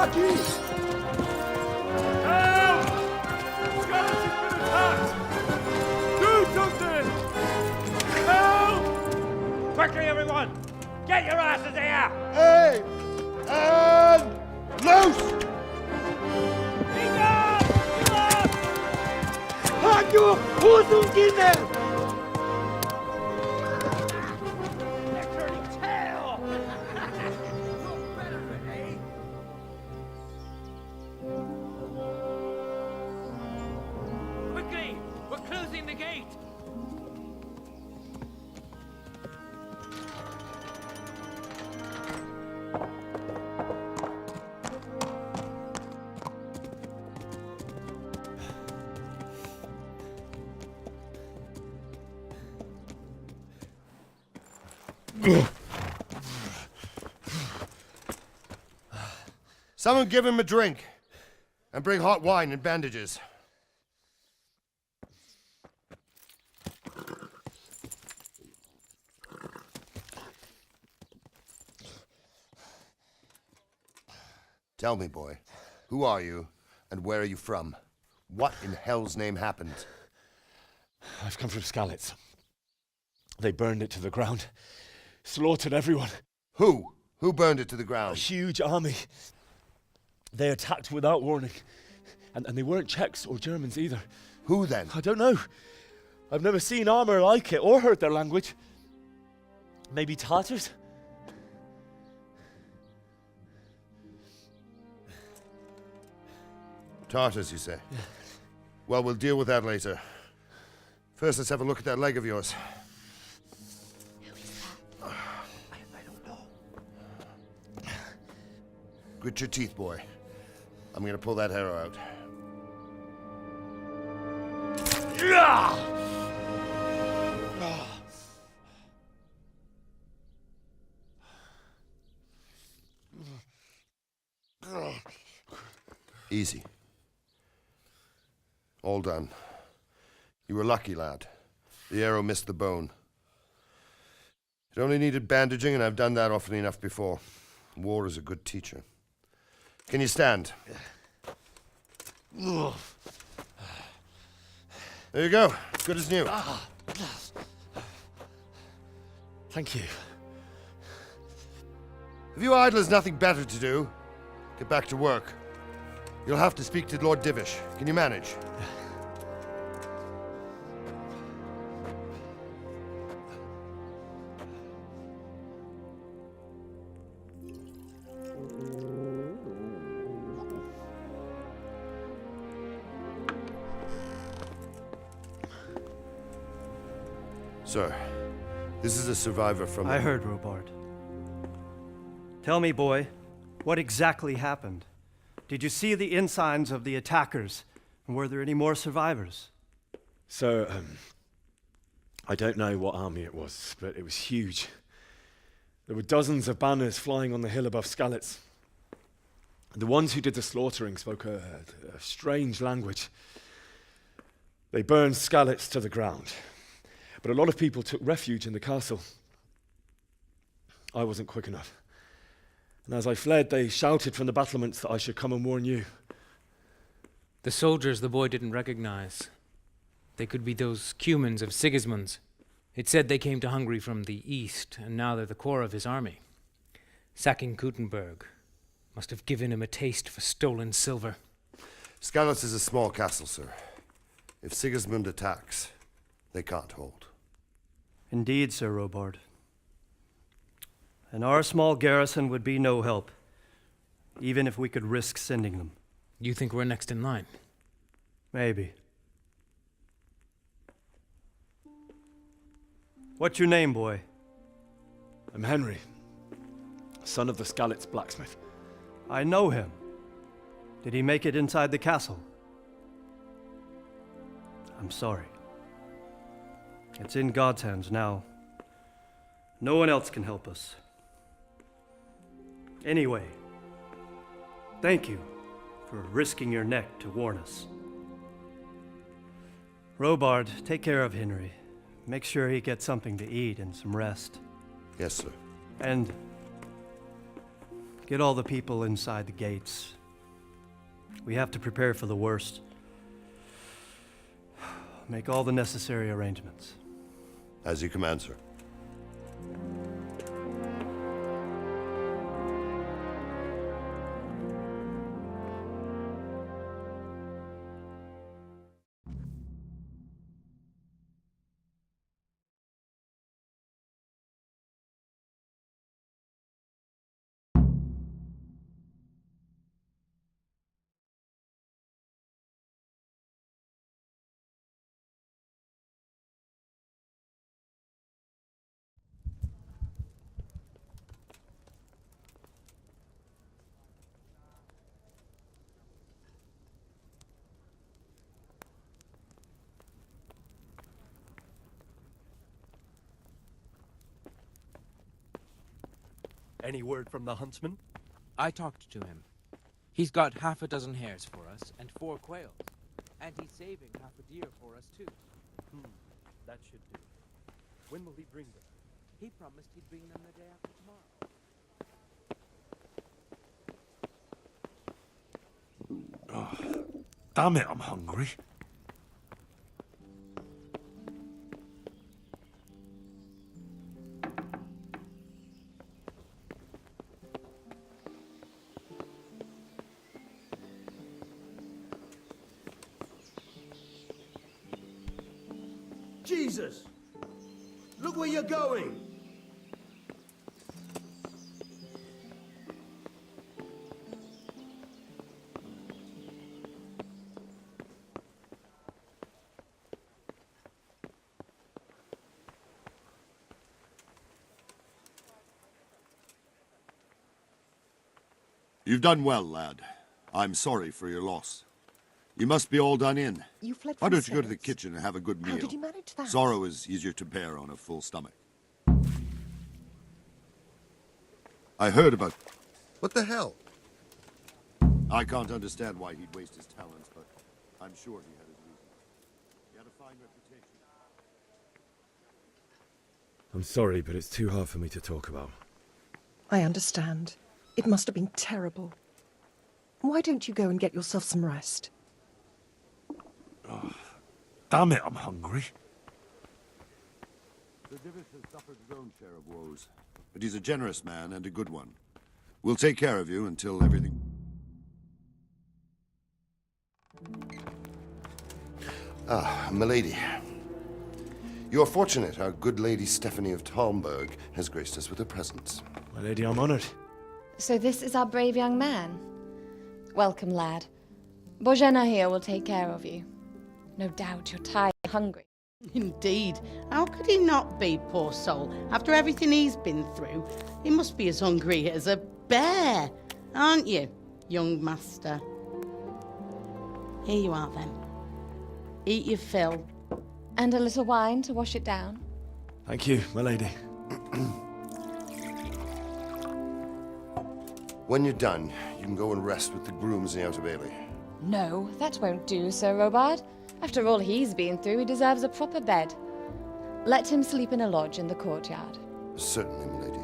aqui! Help! Skalice has been attacked! Do something! Help! Quickly, everyone! Get your asses here! Hey! And loose! Hakiu, uzun gine! They're turning tail! Better, eh? Quickly! We're closing the gate! Someone give him a drink. And bring hot wine and bandages. Tell me, boy, who are you and where are you from? What in hell's name happened? I've come from Skalice. They burned it to the ground. Slaughtered everyone. Who? Who burned it to the A ground? huge army. They attacked without warning. And they weren't Czechs or Germans either. Who then? I don't know. I've never seen armor like it or heard their language. Maybe Tatars? Tartars, you say? Yeah. Well, we'll deal with that later. First, let's have a look at that leg of yours. I don't know. Grit your teeth, boy. I'm gonna pull that arrow out. Easy. All done. You were lucky, lad. The arrow missed the bone. It only needed bandaging, and I've done that often enough before. War is a good teacher. Can you stand? There you go. Good as new. Thank you. If you idlers nothing better to do, get back to work. You'll have to speak to Lord Divish. Can you manage? Sir, this is a survivor from... I heard, Robard. Tell me, boy, what exactly happened? Did you see the ensigns of the attackers? And were there any more survivors? So, I don't know what army it was, but it was huge. There were dozens of banners flying on the hill above Skalice. The ones who did the slaughtering spoke a strange language. They burned Skalice to the ground. But a lot of people took refuge in the castle. I wasn't quick enough. And as I fled, they shouted from the battlements that I should come and warn you. The soldiers the boy didn't recognize. They could be those Cumans of Sigismund's. It said they came to Hungary from the east, and now they're the core of his army. Sacking Gutenberg must have given him a taste for stolen silver. Skalice is a small castle, sir. If Sigismund attacks, they can't hold. Indeed, Sir Robard. And our small garrison would be no help, even if we could risk sending them. You think we're next in line? Maybe. What's your name, boy? I'm Henry, son of the Skalice blacksmith. I know him. Did he make it inside the castle? I'm sorry. It's in God's hands now. No one else can help us. Anyway, thank you for risking your neck to warn us. Robard, take care of Henry. Make sure he gets something to eat and some rest. Yes, sir. And Get all the people inside the gates. We have to prepare for the worst. Make all the necessary arrangements. As you command, sir. Any word from the huntsman? I talked to him. He's got half a dozen hares for us and 4 quails. And he's saving half a deer for us, too. That should do. When will he bring them? He promised he'd bring them the day after tomorrow. Damn it, I'm hungry. Jesus! Look where you're going! You've done well, lad. I'm sorry for your loss. You must be all done in. You fled Why from don't you go to the Sinners. kitchen and have a good meal? How did you manage that? Sorrow is easier to bear on a full stomach. I heard about... What the hell? I can't understand why he'd waste his talents, but I'm sure he had his reasons. He had a fine reputation. I'm sorry, but it's too hard for me to talk about. I understand. It must have been terrible. Why don't you go and get yourself some rest? Damn it, I'm hungry. The Divot has suffered his own share of woes, but he's a generous man and a good one. We'll take care of you until everything... Ah, milady. You are fortunate our good lady Stephanie of Talmberk has graced us with her presence. My lady, I'm honored. So this is our brave young man. Welcome, lad. Bojena here will take care of you. No doubt you're tired and hungry. Indeed. How could he not be, poor soul? After everything he's been through, he must be as hungry as a bear, aren't you, young master? Here you are, then. Eat your fill. And a little wine to wash it down. Thank you, my lady. When you're done, you can go and rest with the grooms in the Outer Bailey. No, that won't do, Sir Robard. After all he's been through, he deserves a proper bed. Let him sleep in a lodge in the courtyard. Certainly, milady.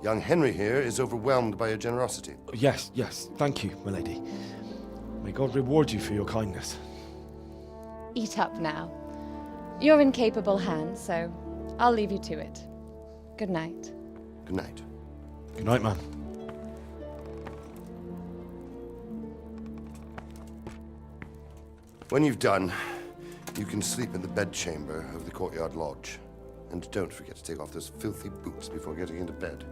Young Henry here is overwhelmed by your generosity. Yes, yes, thank you, my lady. May God reward you for your kindness. Eat up now. You're in capable hands, so I'll leave you to it. Good night. Good night. Good night, man. When you've done, you can sleep in the bedchamber of the courtyard lodge. And don't forget to take off those filthy boots before getting into bed.